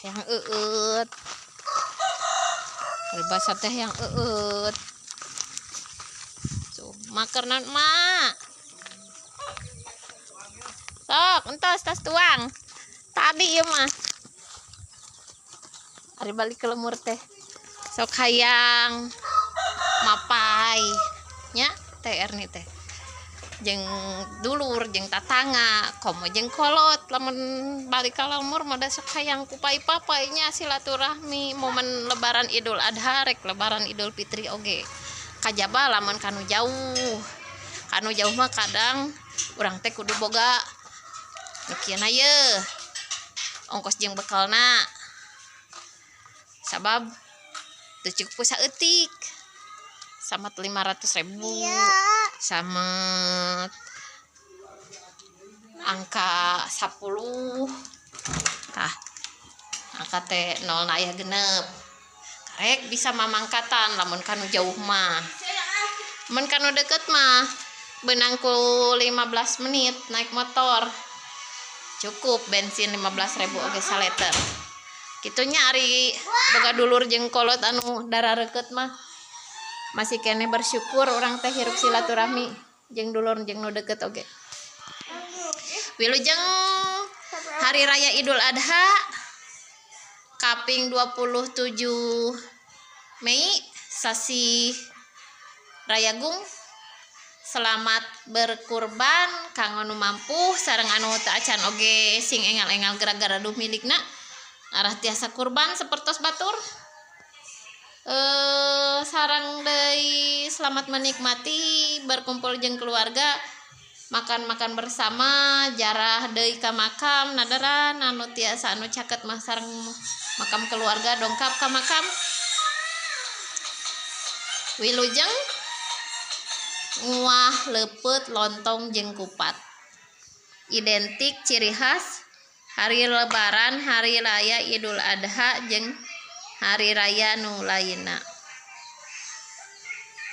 yang eut. Basa teh yang eut. Tuh, makarnan mak. Sok, entos tas tuang. Tadi ya mah. Ari balik ke lemur teh. Sok hayang mapai nya TR nih teh. Jeung dulur jeung tatangga komo jeung kolot lamun balik ka lemur mah da sok hayang kupai papai nya silaturahmi momen lebaran Idul Adha rek lebaran Idul Fitri oge. Kajaba lamun kanu jauh. Kanu jauh mah kadang urang teh kudu boga nu kieu ye ongkos jeung bekalna. Sabab teu cukup saeutik. Samat 500.000 samat angka 10 tah angka teh 0 na aya genep karek bisa mamangkatan lamun kanu jauh mah. Mun kanu deket mah beunang ku 15 menit naik motor cukup bensin 15.000 oge saliter. Kitunya ari boga dulur jeung kolot anu darareukeut mah masih kene bersyukur orang teh hirup silaturahmi jeung dulur jeung nu deket oge. Wilujeng hari raya Idul Adha kaping 27 Mei sasi Rayagung. Selamat berkurban kanggo nu mampu sareng anu teu acan oge sing engal-engal gara-gara duh milikna arah tiasa kurban sapertos batur. Sarang deui selamat menikmati berkumpul jeung keluarga makan-makan bersama jarah deui ka makam nadaran anu tiasa anu caket mah sareng makam keluarga dongkap ka makam. Wilujeng nguah leupeut lontong jeung kupat identik ciri khas hari lebaran hari raya Idul Adha jeung hari raya nu lainna.